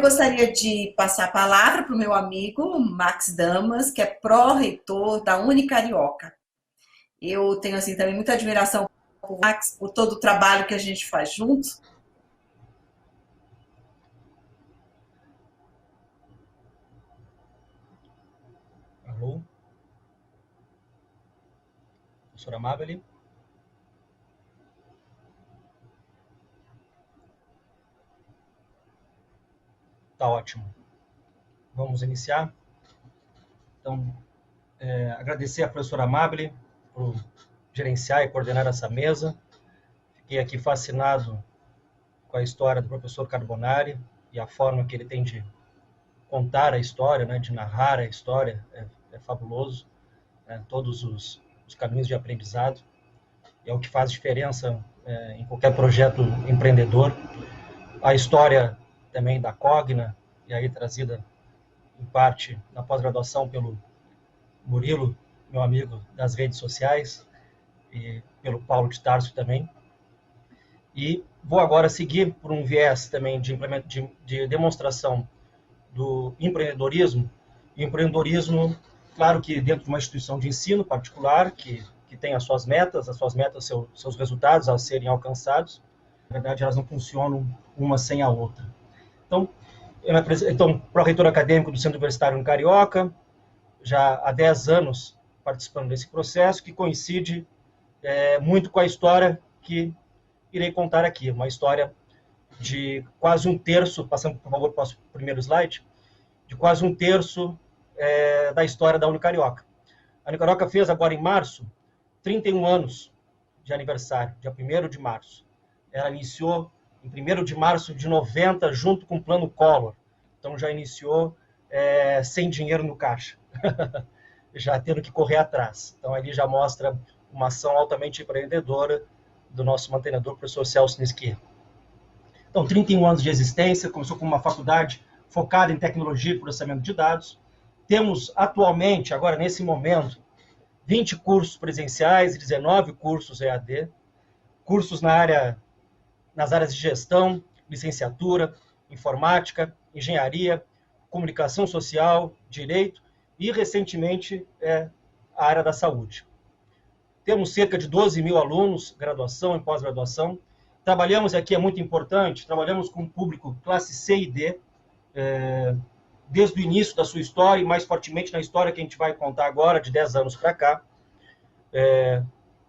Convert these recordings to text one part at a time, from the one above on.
gostaria de passar a palavra para o meu amigo Max Damas, que é pró-reitor da Unicarioca. Eu tenho assim também muita admiração por Max, por todo o trabalho que a gente faz junto. Alô? Professora Amabile? Tá ótimo. Vamos iniciar? Então, agradecer à professora Amabile por gerenciar e coordenar essa mesa. Fiquei aqui fascinado com a história do professor Carbonari e a forma que ele tem de contar a história, né, de narrar a história, é fabuloso, né, todos os caminhos de aprendizado. É o que faz diferença em qualquer projeto empreendedor. A história também da Cogna, e aí trazida em parte na pós-graduação pelo Murilo, meu amigo das redes sociais, e pelo Paulo de Tarso também. E vou agora seguir por um viés também de demonstração do empreendedorismo. E empreendedorismo, claro que dentro de uma instituição de ensino particular, que tem as suas metas, seus resultados a serem alcançados. Na verdade, elas não funcionam uma sem a outra. Então, pró-reitor acadêmico do Centro Universitário Carioca, já há 10 anos participando desse processo, que coincide muito com a história que irei contar aqui. Uma história de quase um terço, passando, por favor, para o primeiro slide, de quase um terço da história da Unicarioca. A Unicarioca fez agora em março 31 anos de aniversário, dia 1º de março. Ela iniciou em 1º de março de 90, junto com o Plano Collor. Então já iniciou sem dinheiro no caixa, já tendo que correr atrás. Então ali já mostra uma ação altamente empreendedora do nosso mantenedor, o professor Celso Nisquier. Então, 31 anos de existência, começou com uma faculdade focada em tecnologia e processamento de dados. Temos atualmente, agora nesse momento, 20 cursos presenciais e 19 cursos EAD, cursos nas áreas de gestão, licenciatura, informática, engenharia, comunicação social, direito e, recentemente, a área da saúde. Temos cerca de 12 mil alunos, graduação e pós-graduação. Trabalhamos aqui, é muito importante, trabalhamos com o público classe C e D, desde o início da sua história, e mais fortemente na história que a gente vai contar agora, de 10 anos para cá.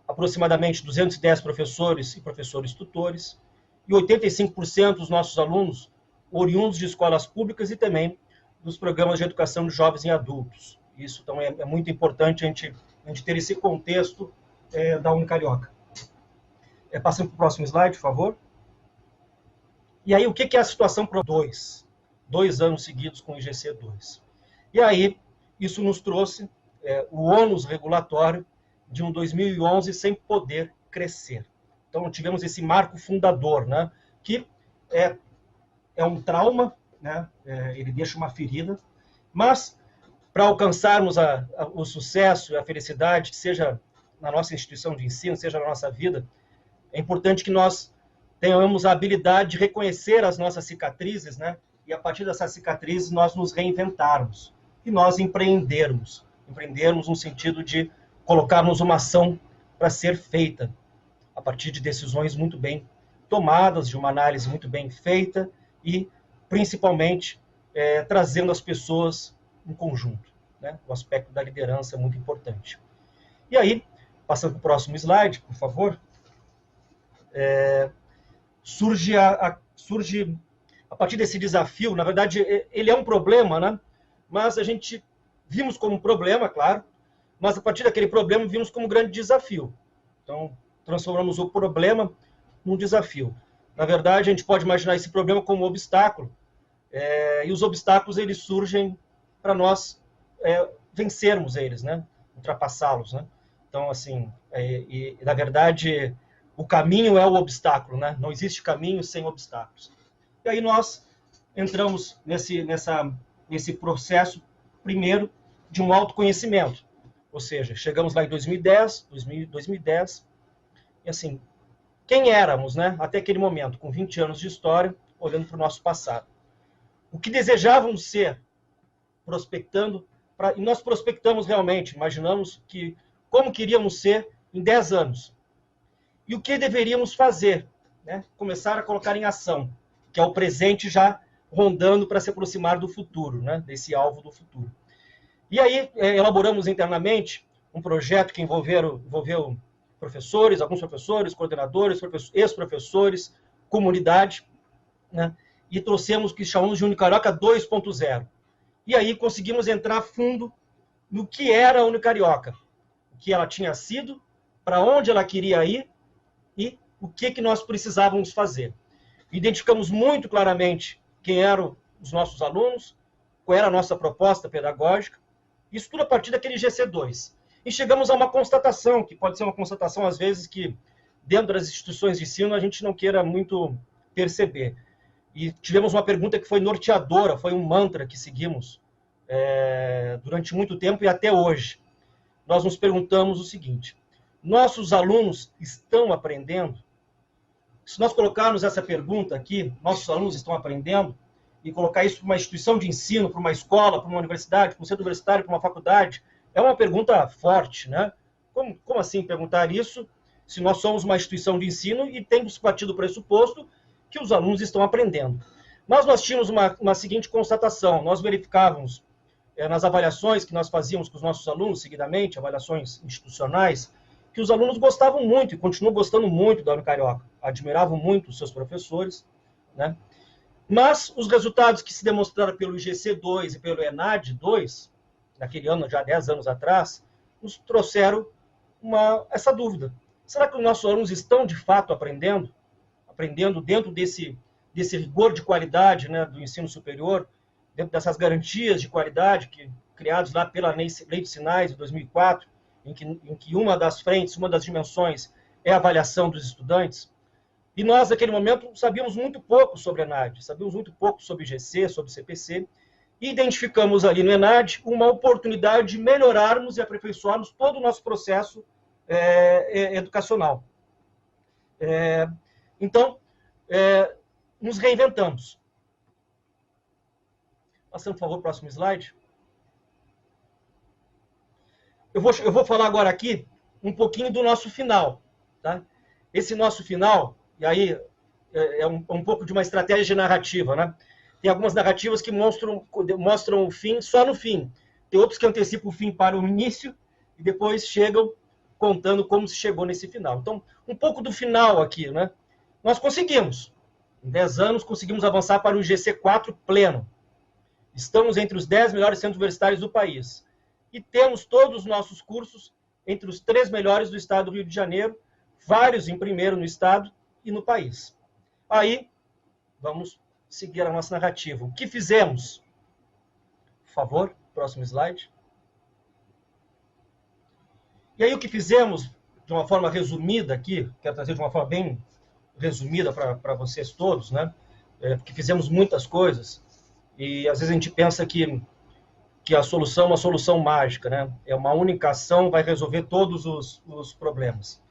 Aproximadamente 210 professores e professores tutores, e 85% dos nossos alunos oriundos de escolas públicas e também dos programas de educação de jovens e adultos. Isso então é muito importante a gente ter esse contexto da Unicarioca. Passando para o próximo slide, por favor. E aí, o que é a situação para 2 anos seguidos com o IGC-2? E aí, isso nos trouxe o ônus regulatório de um 2011 sem poder crescer. Então, tivemos esse marco fundador, né, que é um trauma, né, ele deixa uma ferida, mas para alcançarmos o sucesso e a felicidade, seja na nossa instituição de ensino, seja na nossa vida, é importante que nós tenhamos a habilidade de reconhecer as nossas cicatrizes, né, e a partir dessas cicatrizes nós nos reinventarmos e nós empreendermos no sentido de colocarmos uma ação para ser feita a partir de decisões muito bem tomadas, de uma análise muito bem feita e, principalmente, trazendo as pessoas em conjunto, né? O aspecto da liderança é muito importante. E aí, passando para o próximo slide, por favor, surge a partir desse desafio, na verdade, ele é um problema, né? Mas a gente vimos como um problema, claro, mas a partir daquele problema vimos como um grande desafio. Então, transformamos o problema num desafio. Na verdade, a gente pode imaginar esse problema como um obstáculo, e os obstáculos eles surgem para nós vencermos eles, né? Ultrapassá-los, né? Então, assim, na verdade, o caminho é o obstáculo, né? Não existe caminho sem obstáculos. E aí nós entramos nesse processo, primeiro, de um autoconhecimento. Ou seja, chegamos lá em 2010, e assim, quem éramos, né? Até aquele momento, com 20 anos de história, olhando para o nosso passado. o que desejavam ser, prospectando, e nós prospectamos realmente, imaginamos como queríamos ser em 10 anos. E o que deveríamos fazer, né? Começar a colocar em ação, que é o presente já rondando para se aproximar do futuro, né? Desse alvo do futuro. E aí elaboramos internamente um projeto que envolveu professores, alguns professores, coordenadores, ex-professores, comunidade, né? E trouxemos o que chamamos de Unicarioca 2.0. E aí conseguimos entrar fundo no que era a Unicarioca, o que ela tinha sido, para onde ela queria ir e o que nós precisávamos fazer. Identificamos muito claramente quem eram os nossos alunos, qual era a nossa proposta pedagógica, isso tudo a partir daquele GC2. E chegamos a uma constatação, que pode ser uma constatação, às vezes, que dentro das instituições de ensino a gente não queira muito perceber. E tivemos uma pergunta que foi norteadora, foi um mantra que seguimos durante muito tempo e até hoje. Nós nos perguntamos o seguinte: nossos alunos estão aprendendo? Se nós colocarmos essa pergunta aqui, nossos alunos estão aprendendo, e colocar isso para uma instituição de ensino, para uma escola, para uma universidade, para um centro universitário, para uma faculdade, é uma pergunta forte, né? Como assim perguntar isso se nós somos uma instituição de ensino e temos partido do pressuposto que os alunos estão aprendendo? Mas nós tínhamos uma seguinte constatação: nós verificávamos nas avaliações que nós fazíamos com os nossos alunos, seguidamente, avaliações institucionais, que os alunos gostavam muito e continuam gostando muito da Unicarioca, admiravam muito os seus professores, né? Mas os resultados que se demonstraram pelo IGC2 e pelo ENAD 2, naquele ano, já 10 anos atrás, nos trouxeram essa dúvida. Será que os nossos alunos estão, de fato, aprendendo dentro desse rigor de qualidade, né, do ensino superior, dentro dessas garantias de qualidade criados lá pela Lei de Sinais de 2004, em que uma das frentes, uma das dimensões é a avaliação dos estudantes? E nós, naquele momento, sabíamos muito pouco sobre a ENAD, sabíamos muito pouco sobre IGC, sobre CPC, e identificamos ali no ENAD uma oportunidade de melhorarmos e aperfeiçoarmos todo o nosso processo educacional. Então, nos reinventamos. Passando, por favor, próximo slide. Eu vou falar agora aqui um pouquinho do nosso final. Tá? Esse nosso final, e aí é um pouco de uma estratégia de narrativa, né? Tem algumas narrativas que mostram o fim só no fim. Tem outros que antecipam o fim para o início e depois chegam contando como se chegou nesse final. Então, um pouco do final aqui, né? Nós conseguimos. Em 10 anos, conseguimos avançar para o GC4 pleno. Estamos entre os 10 melhores centros universitários do país. E temos todos os nossos cursos entre os 3 melhores do estado do Rio de Janeiro, vários em primeiro no estado e no país. Aí, vamos seguir a nossa narrativa. O que fizemos? Por favor, próximo slide. E aí, o que fizemos, de uma forma resumida aqui, quero trazer de uma forma bem resumida para vocês todos, né? Porque fizemos muitas coisas, e às vezes a gente pensa que a solução é uma solução mágica, né? É uma única ação, vai resolver todos os problemas.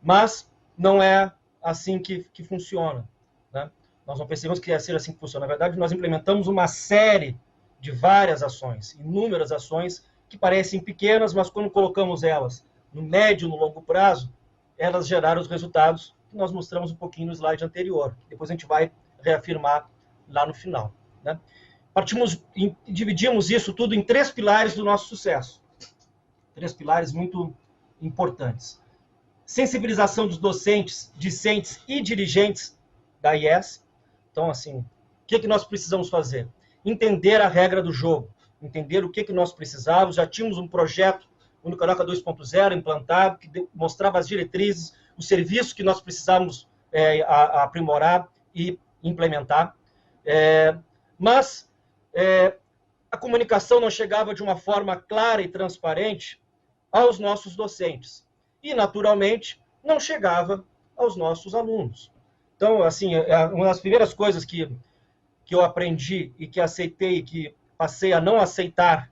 Mas não é assim que funciona, né? Nós não percebemos que ia ser assim que funciona. Na verdade, nós implementamos uma série de várias ações, inúmeras ações que parecem pequenas, mas quando colocamos elas no médio e no longo prazo, elas geraram os resultados que nós mostramos um pouquinho no slide anterior. Depois a gente vai reafirmar lá no final, né? Dividimos isso tudo em 3 pilares do nosso sucesso. 3 pilares muito importantes. Sensibilização dos docentes, discentes e dirigentes da IES. Então, assim, o que nós precisamos fazer? Entender a regra do jogo, entender o que nós precisávamos. Já tínhamos um projeto, o Unicarioca 2.0, implantado, que mostrava as diretrizes, os serviços que nós precisávamos aprimorar e implementar. Mas a comunicação não chegava de uma forma clara e transparente aos nossos docentes. E, naturalmente, não chegava aos nossos alunos. Então, assim, uma das primeiras coisas que eu aprendi e que aceitei, que passei a não aceitar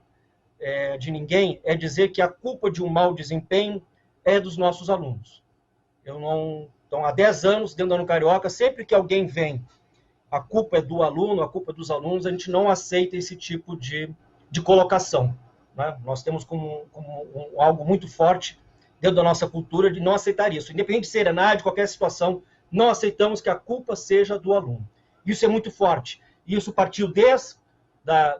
de ninguém, é dizer que a culpa de um mau desempenho é dos nossos alunos. Então, há 10 anos, dentro da Unicarioca, sempre que alguém vem a culpa é do aluno, a culpa é dos alunos, a gente não aceita esse tipo de colocação. Né? Nós temos como algo muito forte dentro da nossa cultura de não aceitar isso. Independente de serenidade, de qualquer situação, não aceitamos que a culpa seja do aluno. Isso é muito forte. Isso partiu desde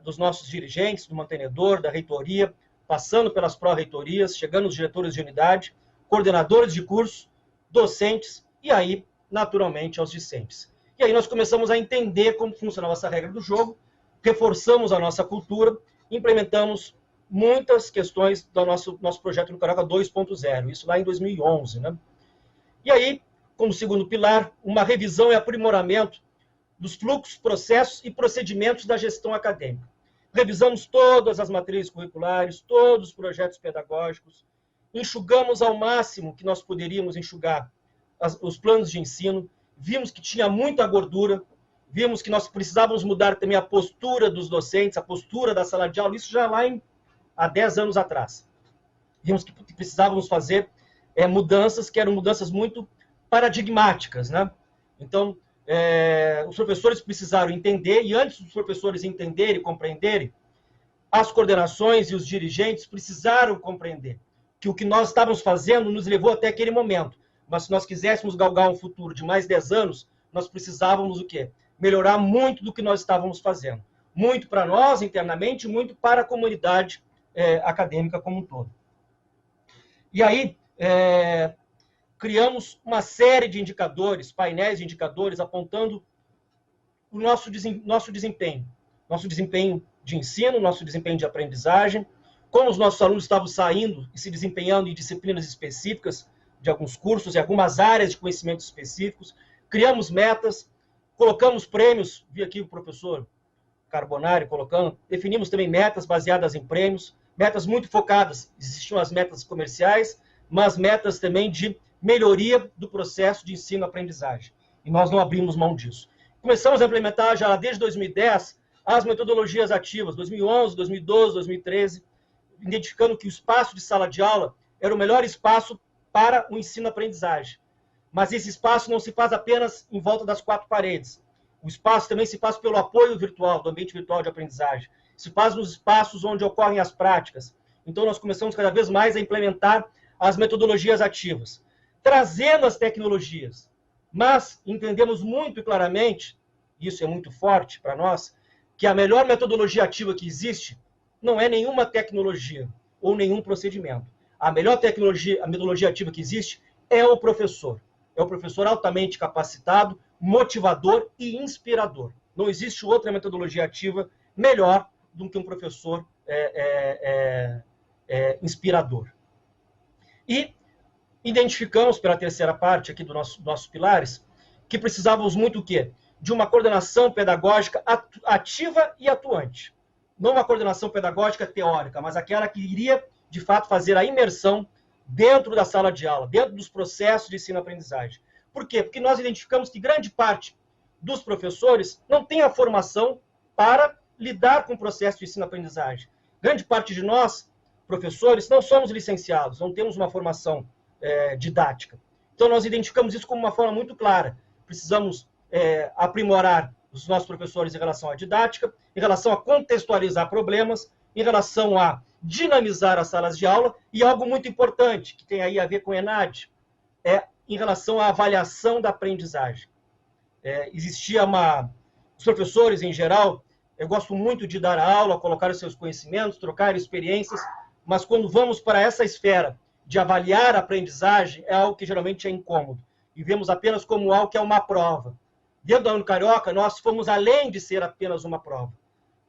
dos nossos dirigentes, do mantenedor, da reitoria, passando pelas pró-reitorias, chegando os diretores de unidade, coordenadores de curso, docentes e aí, naturalmente, aos discentes. E aí nós começamos a entender como funcionava essa regra do jogo, reforçamos a nossa cultura, implementamos muitas questões do nosso projeto no Carioca 2.0, isso lá em 2011. Né? E aí, como segundo pilar, uma revisão e aprimoramento dos fluxos, processos e procedimentos da gestão acadêmica. Revisamos todas as matrizes curriculares, todos os projetos pedagógicos, enxugamos ao máximo que nós poderíamos enxugar os planos de ensino, vimos que tinha muita gordura, vimos que nós precisávamos mudar também a postura dos docentes, a postura da sala de aula, isso já lá há 10 anos atrás. Vimos que precisávamos fazer mudanças que eram mudanças muito paradigmáticas. Né? Então, os professores precisaram entender, e antes dos professores entenderem e compreenderem, as coordenações e os dirigentes precisaram compreender que o que nós estávamos fazendo nos levou até aquele momento. Mas se nós quiséssemos galgar um futuro de mais 10 anos, nós precisávamos o quê? Melhorar muito do que nós estávamos fazendo. Muito para nós internamente, muito para a comunidade acadêmica como um todo. E aí, criamos uma série de indicadores, painéis de indicadores, apontando o nosso desempenho de ensino, nosso desempenho de aprendizagem, como os nossos alunos estavam saindo e se desempenhando em disciplinas específicas de alguns cursos, em algumas áreas de conhecimentos específicos, criamos metas, colocamos prêmios, vi aqui o professor Carbonari colocando, definimos também metas baseadas em prêmios, metas muito focadas, existiam as metas comerciais, mas metas também de melhoria do processo de ensino-aprendizagem. E nós não abrimos mão disso. Começamos a implementar já desde 2010 as metodologias ativas, 2011, 2012, 2013, identificando que o espaço de sala de aula era o melhor espaço para o ensino-aprendizagem. Mas esse espaço não se faz apenas em volta das 4 paredes. O espaço também se faz pelo apoio virtual, do ambiente virtual de aprendizagem. Se faz nos espaços onde ocorrem as práticas. Então, nós começamos cada vez mais a implementar as metodologias ativas, trazendo as tecnologias. Mas entendemos muito claramente, isso é muito forte para nós, que a melhor metodologia ativa que existe não é nenhuma tecnologia ou nenhum procedimento. A melhor tecnologia, a metodologia ativa que existe é o professor. É o professor altamente capacitado, motivador e inspirador. Não existe outra metodologia ativa melhor do que um professor inspirador. E identificamos, pela terceira parte aqui dos nossos pilares, que precisávamos muito o quê? De uma coordenação pedagógica ativa e atuante. Não uma coordenação pedagógica teórica, mas aquela que iria, de fato, fazer a imersão dentro da sala de aula, dentro dos processos de ensino-aprendizagem. Por quê? Porque nós identificamos que grande parte dos professores não tem a formação para lidar com o processo de ensino-aprendizagem. Grande parte de nós, professores, não somos licenciados, não temos uma formação didática. Então, nós identificamos isso como uma forma muito clara. Precisamos aprimorar os nossos professores em relação à didática, em relação a contextualizar problemas, em relação a dinamizar as salas de aula, e algo muito importante, que tem aí a ver com o ENAD, em relação à avaliação da aprendizagem. Os professores, em geral, eu gosto muito de dar aula, colocar os seus conhecimentos, trocar experiências, mas quando vamos para essa esfera de avaliar a aprendizagem, é algo que geralmente é incômodo. E vemos apenas como algo que é uma prova. Dentro da Unicarioca, nós fomos além de ser apenas uma prova.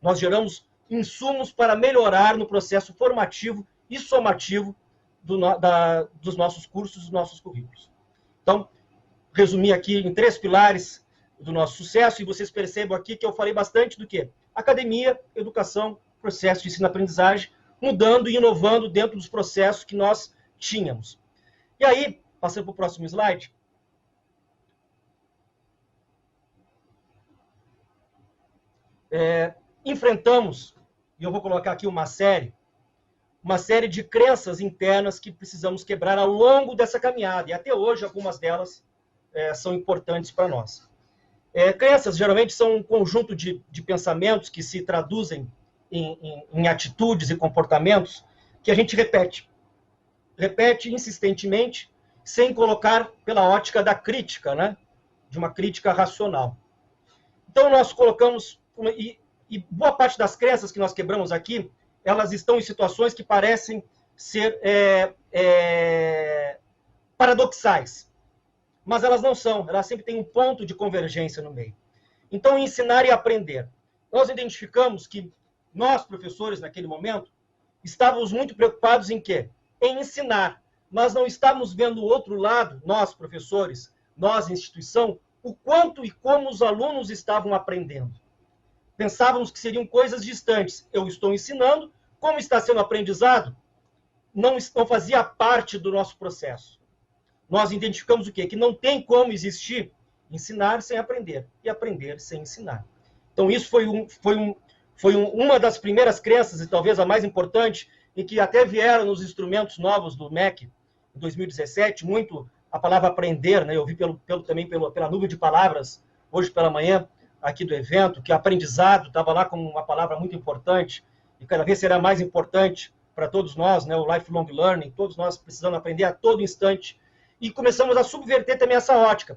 Nós geramos insumos para melhorar no processo formativo e somativo dos nossos cursos, dos nossos currículos. Então, resumi aqui em 3 pilares do nosso sucesso, e vocês percebam aqui que eu falei bastante do quê? Academia, educação, processo de ensino-aprendizagem, mudando e inovando dentro dos processos que nós tínhamos. E aí, passando para o próximo slide, enfrentamos, e eu vou colocar aqui uma série de crenças internas que precisamos quebrar ao longo dessa caminhada, e até hoje algumas delas são importantes para nós. Crenças geralmente são um conjunto de pensamentos que se traduzem em atitudes e comportamentos que a gente repete. Repete insistentemente, sem colocar pela ótica da crítica, né? De uma crítica racional. Então, nós colocamos, e boa parte das crenças que nós quebramos aqui, elas estão em situações que parecem ser paradoxais. Mas elas não são, elas sempre têm um ponto de convergência no meio. Então, ensinar e aprender. Nós identificamos que nós, professores, naquele momento, estávamos muito preocupados em quê? Em ensinar, mas não estávamos vendo o outro lado, nós, professores, nós, instituição, o quanto e como os alunos estavam aprendendo. Pensávamos que seriam coisas distantes. Eu estou ensinando, como está sendo aprendizado, não fazia parte do nosso processo. Nós identificamos o quê? Que não tem como existir ensinar sem aprender e aprender sem ensinar. Então, isso foi uma das primeiras crenças, e talvez a mais importante, e que até vieram nos instrumentos novos do MEC, em 2017, muito a palavra aprender, né? Eu vi também pela nuvem de palavras, hoje pela manhã, aqui do evento, que aprendizado estava lá como uma palavra muito importante, e cada vez será mais importante para todos nós, né? O lifelong learning, todos nós precisamos aprender a todo instante, e começamos a subverter também essa ótica.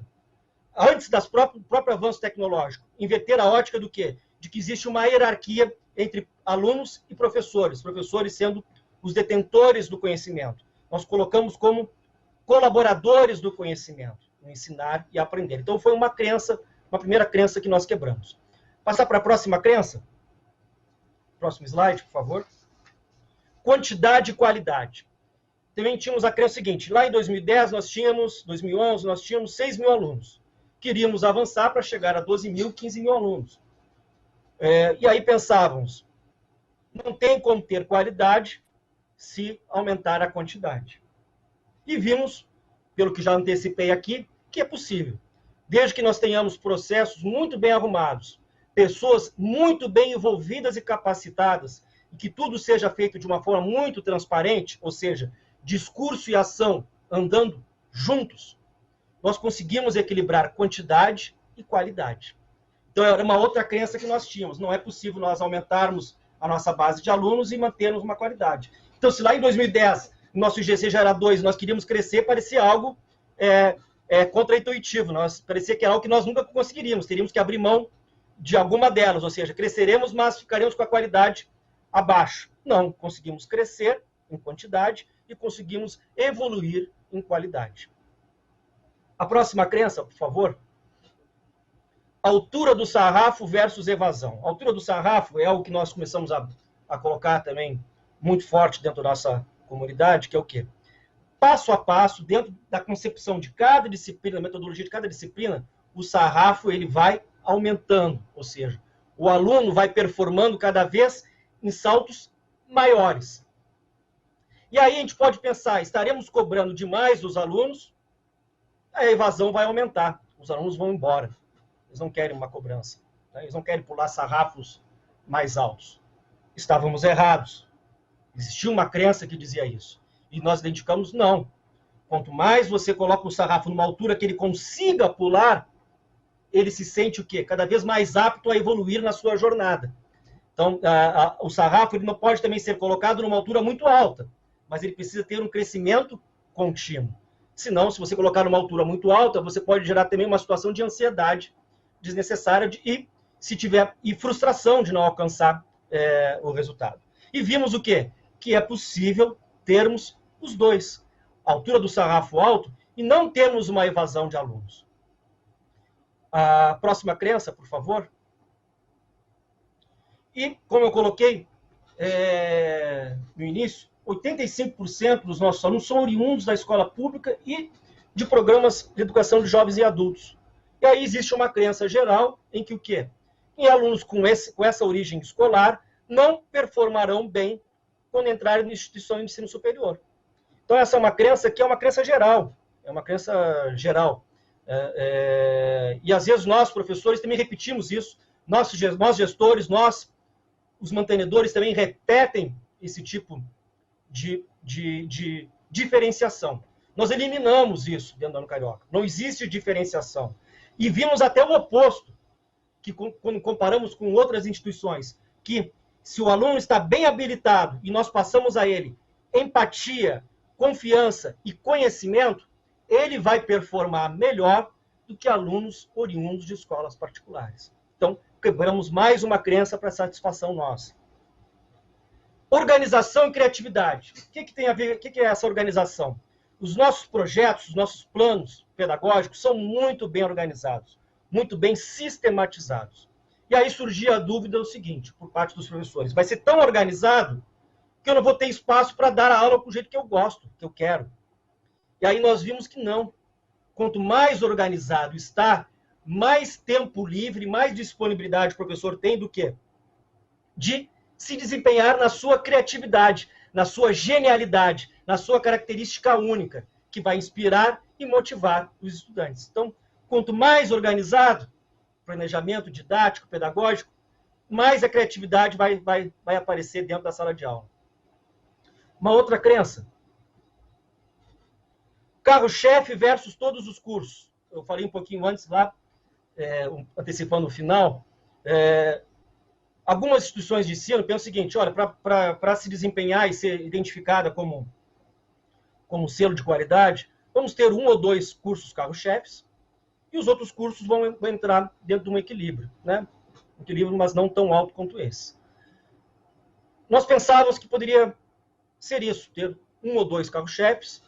Antes do próprio avanço tecnológico, inverter a ótica do quê? De que existe uma hierarquia entre alunos e professores sendo os detentores do conhecimento. Nós colocamos como colaboradores do conhecimento, o ensinar e aprender. Então, foi uma primeira crença que nós quebramos. Passar para a próxima crença? Próximo slide, por favor. Quantidade e qualidade. Também tínhamos a crença seguinte, lá em 2010, 2011, nós tínhamos 6 mil alunos. Queríamos avançar para chegar a 12 mil, 15 mil alunos. E aí pensávamos, não tem como ter qualidade se aumentar a quantidade. E vimos, pelo que já antecipei aqui, que é possível. Desde que nós tenhamos processos muito bem arrumados, pessoas muito bem envolvidas e capacitadas, e que tudo seja feito de uma forma muito transparente, ou seja, discurso e ação andando juntos, nós conseguimos equilibrar quantidade e qualidade. Então, era uma outra crença que nós tínhamos. Não é possível nós aumentarmos a nossa base de alunos e mantermos uma qualidade. Então, se lá em 2010, nosso IGC já era 2, nós queríamos crescer, parecia algo contraintuitivo. Parecia que era algo que nós nunca conseguiríamos. Teríamos que abrir mão de alguma delas. Ou seja, cresceremos, mas ficaremos com a qualidade abaixo. Não, conseguimos crescer em quantidade e conseguimos evoluir em qualidade. A próxima crença, por favor. Altura do sarrafo versus evasão. A altura do sarrafo é algo que nós começamos a colocar também muito forte dentro da nossa comunidade, que é o quê? Passo a passo, dentro da concepção de cada disciplina, da metodologia de cada disciplina, o sarrafo ele vai aumentando, ou seja, o aluno vai performando cada vez em saltos maiores. E aí a gente pode pensar, estaremos cobrando demais dos alunos, a evasão vai aumentar, os alunos vão embora. Eles não querem uma cobrança. Tá? Eles não querem pular sarrafos mais altos. Estávamos errados. Existia uma crença que dizia isso. E nós identificamos, não. Quanto mais você coloca o sarrafo numa altura que ele consiga pular, ele se sente o quê? Cada vez mais apto a evoluir na sua jornada. Então, o sarrafo ele não pode também ser colocado numa altura muito alta, mas ele precisa ter um crescimento contínuo. Senão, se você colocar numa altura muito alta, você pode gerar também uma situação de ansiedade desnecessária e frustração de não alcançar o resultado. E vimos o quê? Que é possível termos os dois. A altura do sarrafo alto e não termos uma evasão de alunos. A próxima crença, por favor. E, como eu coloquei no início, 85% dos nossos alunos são oriundos da escola pública e de programas de educação de jovens e adultos. E aí existe uma crença geral em que o quê? Em alunos com essa origem escolar não performarão bem quando entrarem na instituição de ensino superior. Então, essa é uma crença que é uma crença geral. É uma crença geral. E, às vezes, nós, professores, também repetimos isso. Nós, gestores, nós, os mantenedores, também repetem esse tipo de diferenciação. Nós eliminamos isso dentro da Unicarioca. Não existe diferenciação. E vimos até o oposto, que quando comparamos com outras instituições, que se o aluno está bem habilitado e nós passamos a ele empatia, confiança e conhecimento, ele vai performar melhor do que alunos oriundos de escolas particulares. Então, quebramos mais uma crença para satisfação nossa. Organização e criatividade. O que tem a ver? O que é essa organização? Os nossos projetos, os nossos planos pedagógicos são muito bem organizados, muito bem sistematizados. E aí surgia a dúvida do seguinte, por parte dos professores: vai ser tão organizado que eu não vou ter espaço para dar a aula do jeito que eu gosto, que eu quero. E aí nós vimos que não. Quanto mais organizado está, mais tempo livre, mais disponibilidade o professor tem do quê? De se desempenhar na sua criatividade, na sua genialidade, na sua característica única, que vai inspirar e motivar os estudantes. Então, quanto mais organizado, planejamento didático, pedagógico, mais a criatividade vai aparecer dentro da sala de aula. Uma outra crença: carro-chefe versus todos os cursos. Eu falei um pouquinho antes lá, antecipando o final. Algumas instituições de ensino pensam o seguinte: olha, para se desempenhar e ser identificada como selo de qualidade, vamos ter 1 ou 2 cursos carro-chefes e os outros cursos vão entrar dentro de um equilíbrio, né? Um equilíbrio, mas não tão alto quanto esse. Nós pensávamos que poderia ser isso, ter 1 ou 2 carro-chefes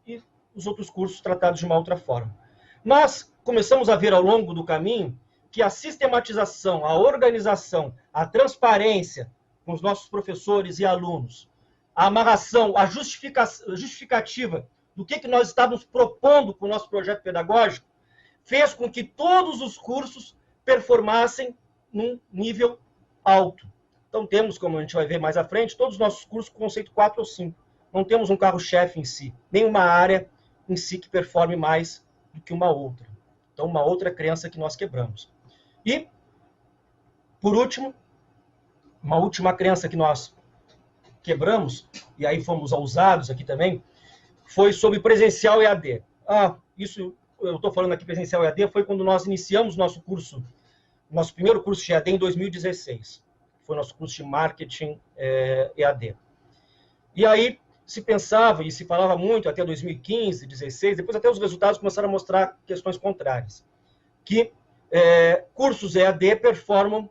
e os outros cursos tratados de uma outra forma. Mas começamos a ver ao longo do caminho que a sistematização, a organização, a transparência com os nossos professores e alunos, a amarração, a justificativa do que nós estávamos propondo com o nosso projeto pedagógico, fez com que todos os cursos performassem num nível alto. Então temos, como a gente vai ver mais à frente, todos os nossos cursos com conceito 4 ou 5. Não temos um carro-chefe em si, nenhuma área em si que performe mais do que uma outra. Então, uma outra crença que nós quebramos. E, por último, uma última crença que nós quebramos, e aí fomos ousados aqui também, foi sobre presencial e EAD. Isso, eu estou falando aqui presencial e EAD, foi quando nós iniciamos nosso curso, nosso primeiro curso de EAD em 2016. Foi nosso curso de marketing EAD. E aí se pensava e se falava muito até 2015, 2016, depois até os resultados começaram a mostrar questões contrárias, que cursos EAD performam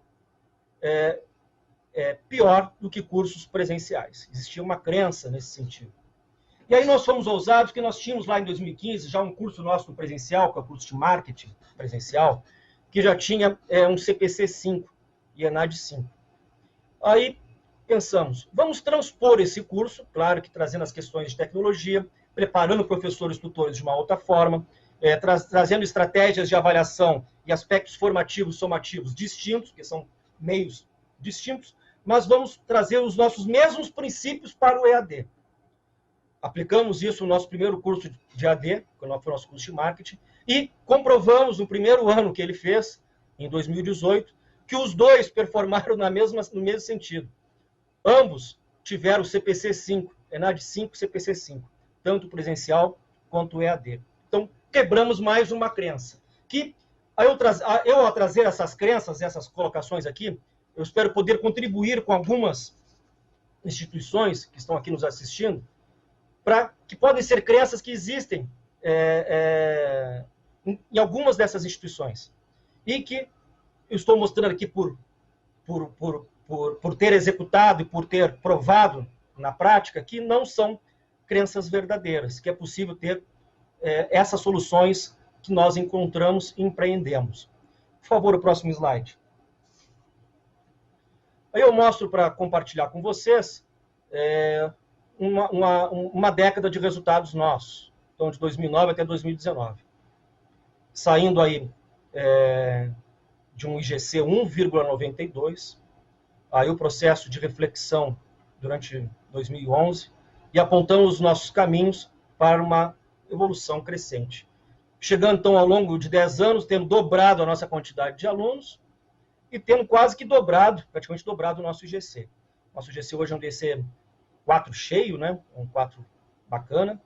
pior do que cursos presenciais. Existia uma crença nesse sentido. E aí nós fomos ousados, porque nós tínhamos lá em 2015 já um curso nosso no presencial, que é o curso de marketing presencial, que já tinha um CPC 5 e ENAD 5. Aí pensamos, vamos transpor esse curso, claro que trazendo as questões de tecnologia, preparando professores e tutores de uma outra forma, trazendo estratégias de avaliação e aspectos formativos, somativos distintos, que são meios distintos, mas vamos trazer os nossos mesmos princípios para o EAD. Aplicamos isso no nosso primeiro curso de EAD, que foi o nosso curso de marketing, e comprovamos no primeiro ano que ele fez, em 2018, que os dois performaram no mesmo sentido. Ambos tiveram CPC 5, ENAD 5 e CPC 5, tanto presencial quanto EAD. Então, quebramos mais uma crença. Que, ao trazer essas crenças, essas colocações aqui, eu espero poder contribuir com algumas instituições que estão aqui nos assistindo, que podem ser crenças que existem em algumas dessas instituições. E que eu estou mostrando aqui por ter executado e por ter provado na prática que não são crenças verdadeiras, que é possível ter essas soluções que nós encontramos e empreendemos. Por favor, o próximo slide. Aí eu mostro para compartilhar com vocês uma década de resultados nossos, então de 2009 até 2019. Saindo aí de um IGC 1,92, aí o processo de reflexão durante 2011, e apontamos os nossos caminhos para uma evolução crescente. Chegando, então, ao longo de 10 anos, tendo dobrado a nossa quantidade de alunos e tendo quase que praticamente dobrado o nosso IGC. Nosso IGC hoje é um IGC 4 cheio, né? Um 4 bacana,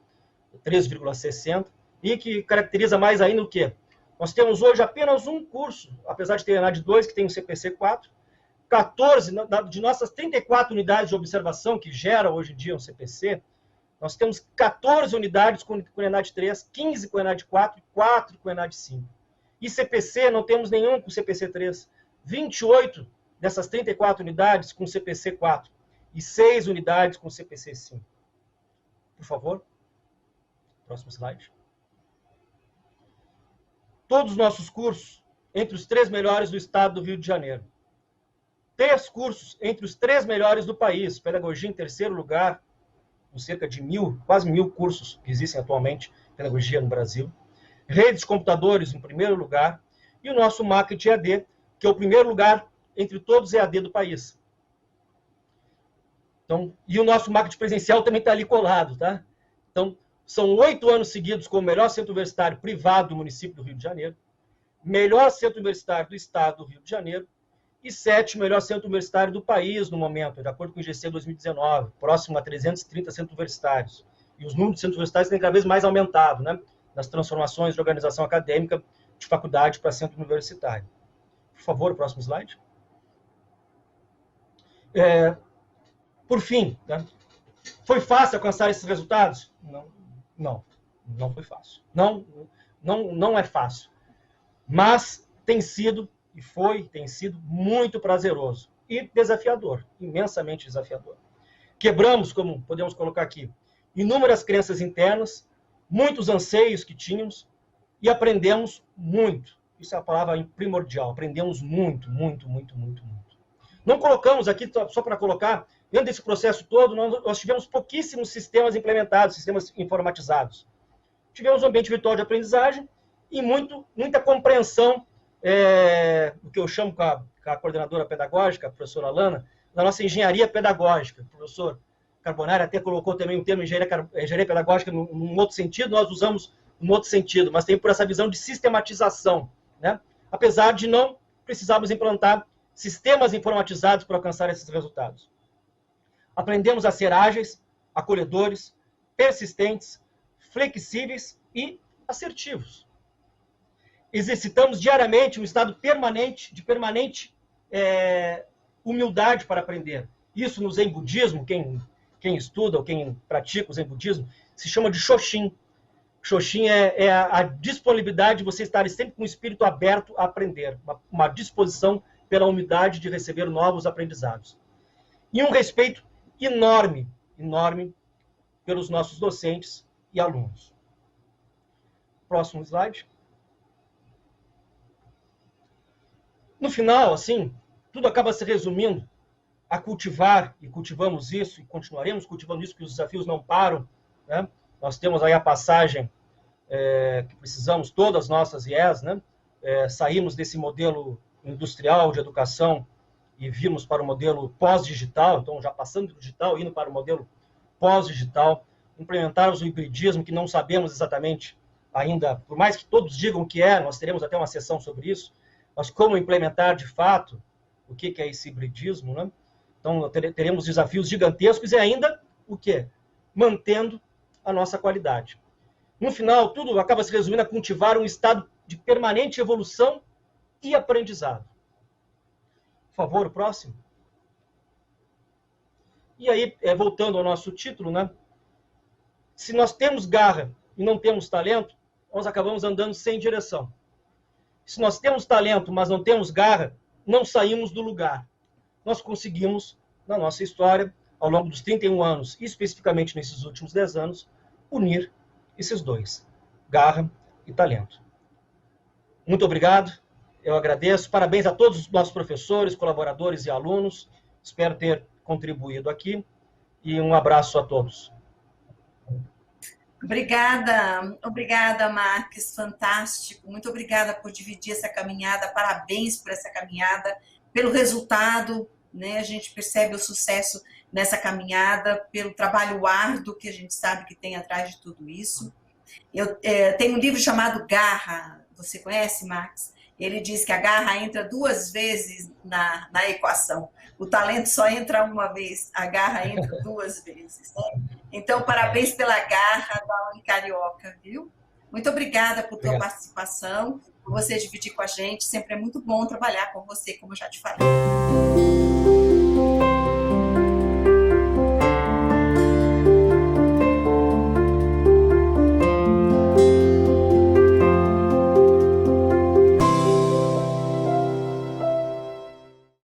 3,60, e que caracteriza mais ainda o quê? Nós temos hoje apenas um curso, apesar de ter a ENAD 2, que tem o CPC 4, 14 de nossas 34 unidades de observação, que gera hoje em dia um CPC, nós temos 14 unidades com ENAD 3, 15 com ENAD 4 e 4 com ENAD 5. E CPC, não temos nenhum com CPC 3. 28 dessas 34 unidades com CPC 4 e 6 unidades com CPC 5. Por favor. Próximo slide. Todos os nossos cursos entre os 3 melhores do estado do Rio de Janeiro. 3 cursos entre os 3 melhores do país. Pedagogia em terceiro lugar, com cerca de quase 1.000 cursos que existem atualmente, pedagogia no Brasil. Redes de computadores em primeiro lugar. E o nosso Market EAD, que é o primeiro lugar entre todos os EAD do país. Então, e o nosso Market presencial também está ali colado, tá? Então, são 8 anos seguidos como o melhor centro universitário privado do município do Rio de Janeiro, melhor centro universitário do estado do Rio de Janeiro, e 7º melhor centro universitário do país no momento, de acordo com o IGC 2019, próximo a 330 centros universitários. E os números de centros universitários têm cada vez mais aumentado, né? Nas transformações de organização acadêmica de faculdade para centro universitário. Por favor, o próximo slide. Por fim, né? Foi fácil alcançar esses resultados? Não foi fácil. Não é fácil. Mas tem sido muito prazeroso e desafiador, imensamente desafiador. Quebramos, como podemos colocar aqui, inúmeras crenças internas, muitos anseios que tínhamos e aprendemos muito. Isso é a palavra primordial. Aprendemos muito. Não colocamos aqui, só para colocar, dentro desse processo todo, nós tivemos pouquíssimos sistemas implementados, sistemas informatizados. Tivemos um ambiente virtual de aprendizagem e muita compreensão, o que eu chamo com a coordenadora pedagógica, a professora Alana, da nossa engenharia pedagógica. O professor Carbonari até colocou também o termo engenharia pedagógica num outro sentido, nós usamos num outro sentido, mas tem por essa visão de sistematização, né? Apesar de não precisarmos implantar sistemas informatizados para alcançar esses resultados. Aprendemos a ser ágeis, acolhedores, persistentes, flexíveis e assertivos. Exercitamos diariamente um estado de permanente humildade para aprender. Isso no Zen Budismo, quem estuda ou quem pratica o Zen Budismo, se chama de Shoshin. Shoshin é a disponibilidade de você estar sempre com o espírito aberto a aprender, uma disposição pela humildade de receber novos aprendizados. E um respeito enorme pelos nossos docentes e alunos. Próximo slide. No final, assim, tudo acaba se resumindo a cultivar, e cultivamos isso, e continuaremos cultivando isso, porque os desafios não param, né? Nós temos aí a passagem que precisamos, todas as nossas IES, né? Saímos desse modelo industrial de educação e vimos para o modelo pós-digital, então já passando do digital, indo para o modelo pós-digital, implementarmos o hibridismo, que não sabemos exatamente ainda, por mais que todos digam que nós teremos até uma sessão sobre isso, mas como implementar de fato o que é esse hibridismo, né? Então, teremos desafios gigantescos e ainda o quê? Mantendo a nossa qualidade. No final, tudo acaba se resumindo a cultivar um estado de permanente evolução e aprendizado. Por favor, o próximo. E aí, voltando ao nosso título, né? Se nós temos garra e não temos talento, nós acabamos andando sem direção. Se nós temos talento, mas não temos garra, não saímos do lugar. Nós conseguimos, na nossa história, ao longo dos 31 anos, e especificamente nesses últimos 10 anos, unir esses dois, garra e talento. Muito obrigado, eu agradeço. Parabéns a todos os nossos professores, colaboradores e alunos. Espero ter contribuído aqui. E um abraço a todos. Obrigada, Marques, fantástico. Muito obrigada por dividir essa caminhada, parabéns por essa caminhada, pelo resultado, né? A gente percebe o sucesso nessa caminhada, pelo trabalho árduo que a gente sabe que tem atrás de tudo isso. Eu tenho um livro chamado Garra, você conhece, Max? Ele diz que a garra entra 2 vezes na equação. O talento só entra uma vez, a garra entra 2 vezes. Né? Então, parabéns pela garra da Unicarioca, viu? Muito obrigada por tua Obrigado. participação, por você dividir com a gente. Sempre é muito bom trabalhar com você, como eu já te falei.